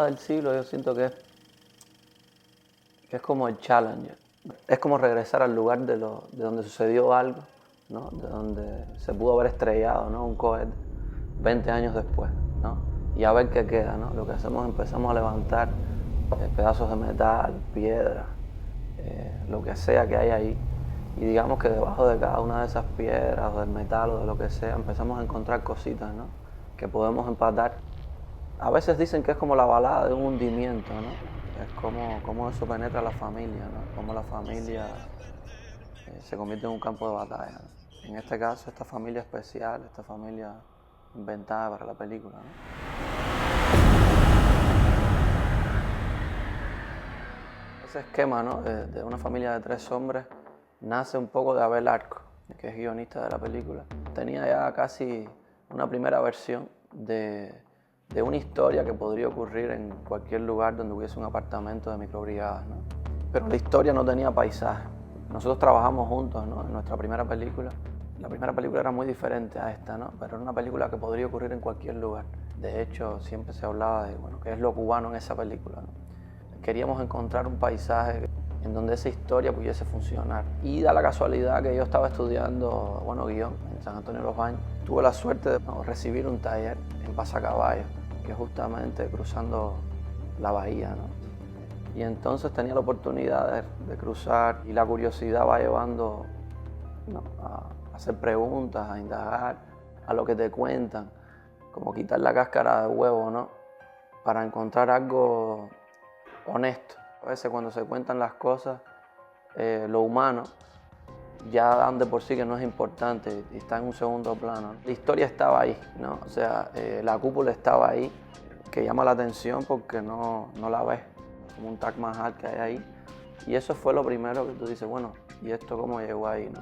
película del siglo yo siento que es como el Challenger. Es como regresar al lugar de donde sucedió algo, ¿no? De donde se pudo haber estrellado, ¿no? Un cohete 20 años después, ¿no? Y a ver qué queda, ¿no? Lo que hacemos, empezamos a levantar pedazos de metal, piedra, lo que sea que hay ahí. Y digamos que debajo de cada una de esas piedras o del metal o de lo que sea, empezamos a encontrar cositas, ¿no? Que podemos empatar. A veces dicen que es como la balada de un hundimiento, ¿no? Es como eso penetra a la familia, ¿no? Como la familia se convierte en un campo de batalla, ¿no? En este caso, esta familia especial, esta familia inventada para la película, ¿no? Ese esquema, ¿no? de una familia de 3 hombres nace un poco de Abel Arco, que es guionista de la película. Tenía ya casi una primera versión de una historia que podría ocurrir en cualquier lugar donde hubiese un apartamento de microbrigadas, ¿no? Pero la historia no tenía paisaje. Nosotros trabajamos juntos, ¿no? En nuestra primera película. La primera película era muy diferente a esta, ¿no? Pero era una película que podría ocurrir en cualquier lugar. De hecho, siempre se hablaba de, bueno, qué es lo cubano en esa película, ¿no? Queríamos encontrar un paisaje en donde esa historia pudiese funcionar. Y da la casualidad que yo estaba estudiando, bueno, guión en San Antonio de los Baños. Tuve la suerte de recibir un taller en Pasacaballo, que es justamente cruzando la bahía, ¿no? Y entonces tenía la oportunidad de cruzar y la curiosidad va llevando, ¿no? a hacer preguntas, a indagar, a lo que te cuentan, como quitar la cáscara de huevo, ¿no? Para encontrar algo honesto. A veces cuando se cuentan las cosas, lo humano ya dan de por sí que no es importante y está en un segundo plano. La historia estaba ahí, ¿no? O sea, la cúpula estaba ahí, que llama la atención porque no la ves, como un Taj Mahal que hay ahí. Y eso fue lo primero que tú dices, bueno, ¿y esto cómo llegó ahí, no?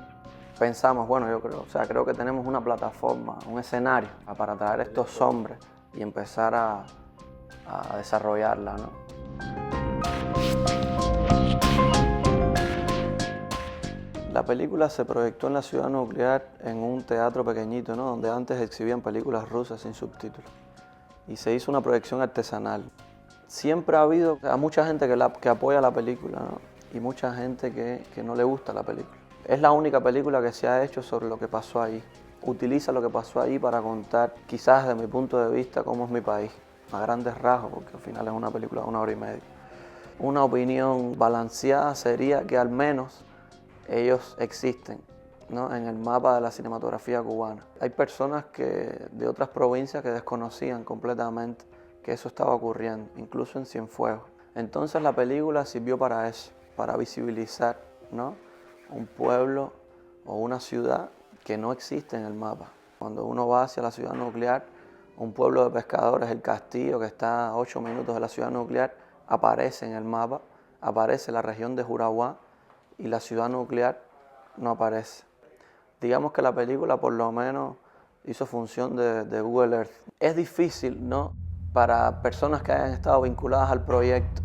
Pensamos, bueno, yo creo que tenemos una plataforma, un escenario para traer estos hombres y empezar a desarrollarla, ¿no? La película se proyectó en la ciudad nuclear en un teatro pequeñito, ¿no? Donde antes exhibían películas rusas sin subtítulos. Y se hizo una proyección artesanal. Siempre ha habido mucha gente que apoya la película, ¿no? Y mucha gente que no le gusta la película. Es la única película que se ha hecho sobre lo que pasó ahí. Utiliza lo que pasó ahí para contar, quizás desde mi punto de vista, cómo es mi país. A grandes rasgos, porque al final es una película de 1 hora y media. Una opinión balanceada sería que al menos ellos existen, ¿no? En el mapa de la cinematografía cubana. Hay personas de otras provincias que desconocían completamente que eso estaba ocurriendo, incluso en Cienfuegos. Entonces la película sirvió para eso, para visibilizar, ¿no? Un pueblo o una ciudad que no existe en el mapa. Cuando uno va hacia la ciudad nuclear, un pueblo de pescadores, el Castillo, que está a 8 minutos de la ciudad nuclear, aparece en el mapa, aparece la región de Juraguá, y la ciudad nuclear no aparece. Digamos que la película por lo menos hizo función de Google Earth. Es difícil, ¿no? Para personas que hayan estado vinculadas al proyecto,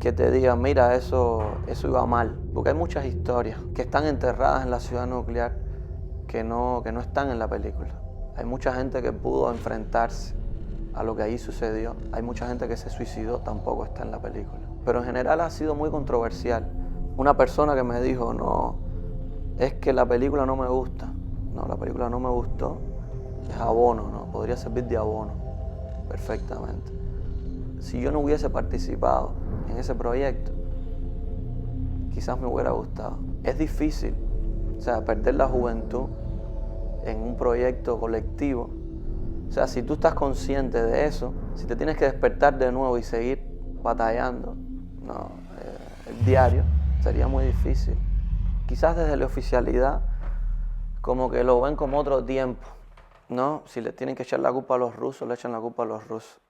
que te digan, mira, eso iba mal. Porque hay muchas historias que están enterradas en la ciudad nuclear que no están en la película. Hay mucha gente que pudo enfrentarse a lo que ahí sucedió. Hay mucha gente que se suicidó, tampoco está en la película. Pero en general ha sido muy controversial. Una persona que me dijo, no, es que la película no me gusta. No, la película no me gustó. Es abono, ¿no? Podría servir de abono perfectamente. Si yo no hubiese participado en ese proyecto, quizás me hubiera gustado. Es difícil, o sea, perder la juventud en un proyecto colectivo. O sea, si tú estás consciente de eso, si te tienes que despertar de nuevo y seguir batallando, no, el diario, sería muy difícil. Quizás desde la oficialidad, como que lo ven como otro tiempo, ¿no? Si le tienen que echar la culpa a los rusos, le echan la culpa a los rusos.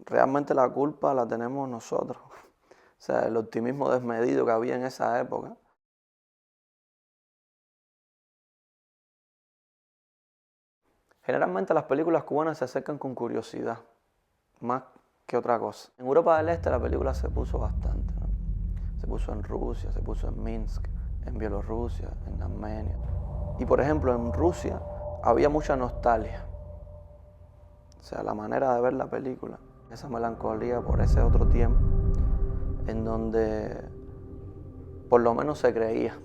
Realmente la culpa la tenemos nosotros. O sea, el optimismo desmedido que había en esa época. Generalmente las películas cubanas se acercan con curiosidad, más que otra cosa. En Europa del Este la película se puso bastante, ¿no? Se puso en Rusia, se puso en Minsk, en Bielorrusia, en Armenia. Y por ejemplo en Rusia había mucha nostalgia. O sea, la manera de ver la película esa melancolía por ese otro tiempo, en donde por lo menos se creía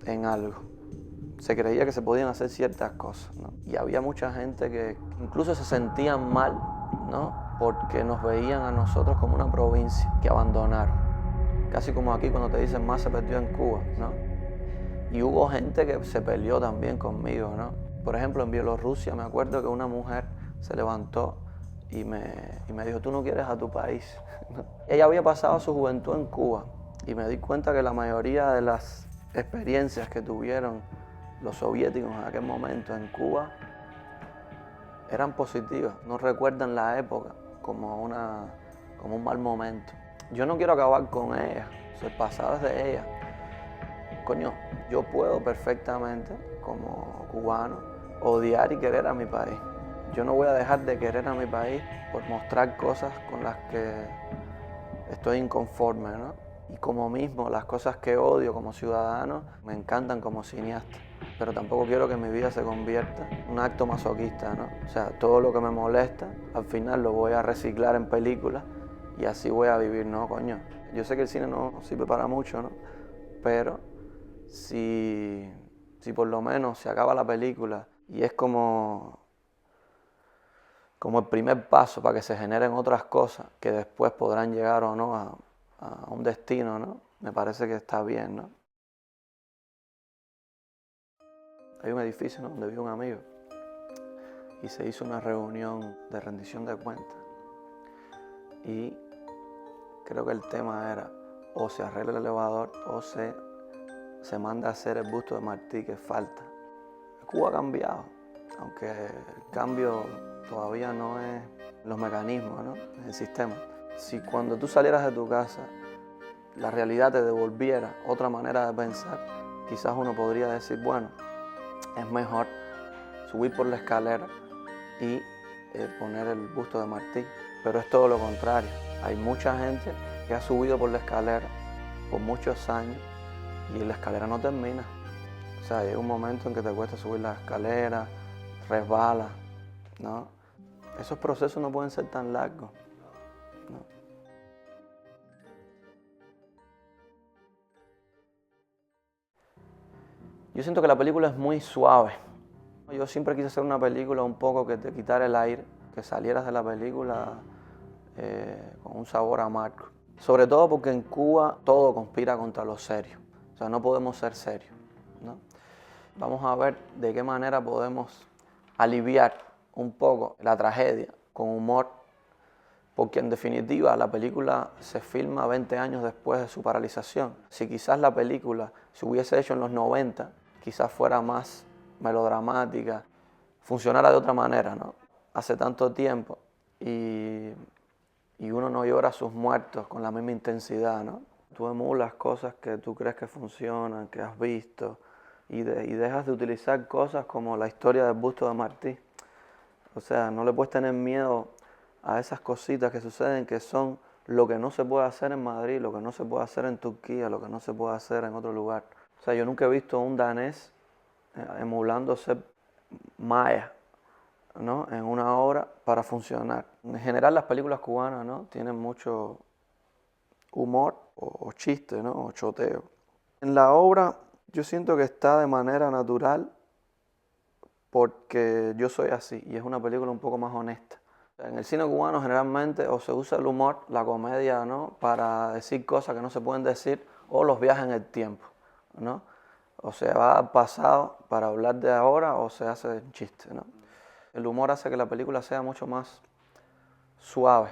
en algo. Se creía que se podían hacer ciertas cosas, ¿no? Y había mucha gente que incluso se sentían mal, ¿no? Porque nos veían a nosotros como una provincia que abandonaron. Casi como aquí cuando te dicen más se perdió en Cuba, ¿no? Y hubo gente que se peleó también conmigo, ¿no? Por ejemplo, en Bielorrusia me acuerdo que una mujer se levantó y me dijo, tú no quieres a tu país. Ella había pasado su juventud en Cuba y me di cuenta que la mayoría de las experiencias que tuvieron los soviéticos en aquel momento en Cuba eran positivas. No recuerdan la época como un mal momento. Yo no quiero acabar con ella, el pasado es de ella. Coño, yo puedo perfectamente, como cubano, odiar y querer a mi país. Yo no voy a dejar de querer a mi país por mostrar cosas con las que estoy inconforme, ¿no? Y como mismo, las cosas que odio como ciudadano me encantan como cineasta. Pero tampoco quiero que mi vida se convierta en un acto masoquista, ¿no? O sea, todo lo que me molesta, al final lo voy a reciclar en películas y así voy a vivir, ¿no, coño? Yo sé que el cine no sirve para mucho, ¿no? Pero si por lo menos se acaba la película y es como el primer paso para que se generen otras cosas que después podrán llegar o no a un destino, ¿no? Me parece que está bien, ¿no? Hay un edificio, ¿no?, donde vive un amigo y se hizo una reunión de rendición de cuentas y creo que el tema era o se arregla el elevador o se manda a hacer el busto de Martí que falta. Cuba ha cambiado, aunque el cambio todavía no es los mecanismos, ¿no?, el sistema. Si cuando tú salieras de tu casa la realidad te devolviera otra manera de pensar, quizás uno podría decir, bueno, es mejor subir por la escalera y poner el busto de Martí. Pero es todo lo contrario. Hay mucha gente que ha subido por la escalera por muchos años y la escalera no termina. O sea, llega un momento en que te cuesta subir la escalera, resbala, ¿no? Esos procesos no pueden ser tan largos, ¿no? Yo siento que la película es muy suave. Yo siempre quise hacer una película un poco que te quitara el aire, que salieras de la película con un sabor amargo. Sobre todo porque en Cuba todo conspira contra lo serio. O sea, no podemos ser serios, ¿no? Vamos a ver de qué manera podemos aliviar un poco la tragedia con humor, porque en definitiva la película se filma 20 años después de su paralización. Si quizás la película se hubiese hecho en los 90, quizás fuera más melodramática, funcionara de otra manera, ¿no? Hace tanto tiempo y uno no llora a sus muertos con la misma intensidad, ¿no? Tú emulas cosas que tú crees que funcionan, que has visto, y dejas de utilizar cosas como la historia del busto de Martí. O sea, no le puedes tener miedo a esas cositas que suceden, que son lo que no se puede hacer en Madrid, lo que no se puede hacer en Turquía, lo que no se puede hacer en otro lugar. O sea, yo nunca he visto a un danés emulando ser maya, ¿no?, en una obra para funcionar. En general las películas cubanas, ¿no?, tienen mucho humor o chiste, ¿no?, o choteo. En la obra yo siento que está de manera natural porque yo soy así y es una película un poco más honesta. En el cine cubano generalmente o se usa el humor, la comedia, ¿no?, para decir cosas que no se pueden decir, o los viajes en el tiempo, ¿no? O se va al pasado para hablar de ahora o se hace un chiste, ¿no? El humor hace que la película sea mucho más suave.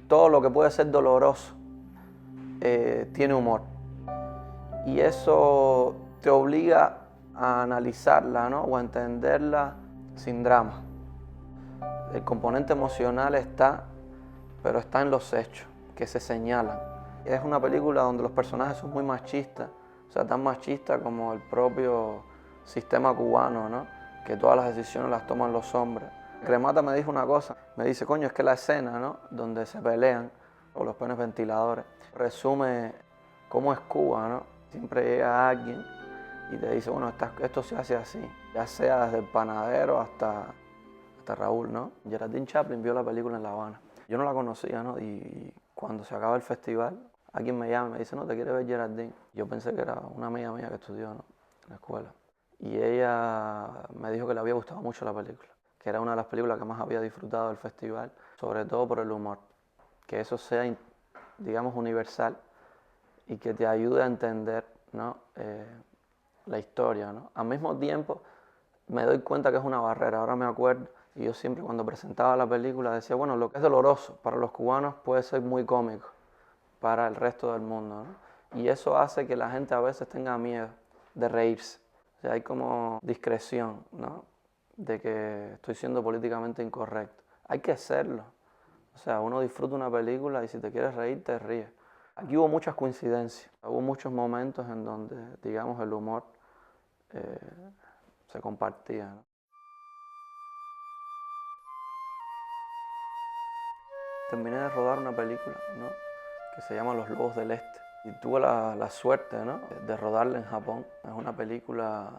Todo lo que puede ser doloroso tiene humor. Y eso te obliga a analizarla, ¿no?, o a entenderla sin drama. El componente emocional está, pero está en los hechos que se señalan. Es una película donde los personajes son muy machistas, o sea, tan machistas como el propio sistema cubano, ¿no?, que todas las decisiones las toman los hombres. Cremata me dijo una cosa, me dice, coño, es que la escena, ¿no?, donde se pelean con los penes ventiladores, resume cómo es Cuba, ¿no? Siempre llega alguien y te dice, bueno, esto se hace así, ya sea desde el panadero hasta Raúl, ¿no? Geraldine Chaplin vio la película en La Habana Yo no la conocía, ¿no? Y cuando se acaba el festival, alguien me llama y me dice, no, ¿te quiere ver Geraldine? Yo pensé que era una amiga mía que estudió, ¿no?, en la escuela. Y ella me dijo que le había gustado mucho la película, que era una de las películas que más había disfrutado del festival, sobre todo por el humor. Que eso sea, digamos, universal y que te ayude a entender, ¿no?, la historia, ¿no? Al mismo tiempo, me doy cuenta que es una barrera. Ahora me acuerdo, y yo siempre cuando presentaba la película decía, bueno, lo que es doloroso para los cubanos puede ser muy cómico para el resto del mundo, ¿no? Y eso hace que la gente a veces tenga miedo de reírse. O sea, hay como discreción, ¿no?, de que estoy siendo políticamente incorrecto. Hay que serlo. O sea, uno disfruta una película y si te quieres reír, te ríes. Aquí hubo muchas coincidencias. Hubo muchos momentos en donde, digamos, el humor se compartía, ¿no? Terminé de rodar una película, ¿no?, que se llama Los Lobos del Este. Y tuve la suerte, ¿no?, de rodarla en Japón. Es una película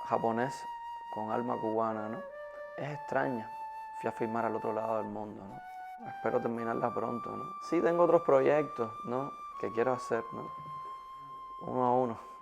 japonesa con alma cubana, ¿no? Es extraña. Fui a filmar al otro lado del mundo, ¿no? Espero terminarla pronto, ¿no? Sí, tengo otros proyectos, ¿no?, que quiero hacer, ¿no?, uno a uno.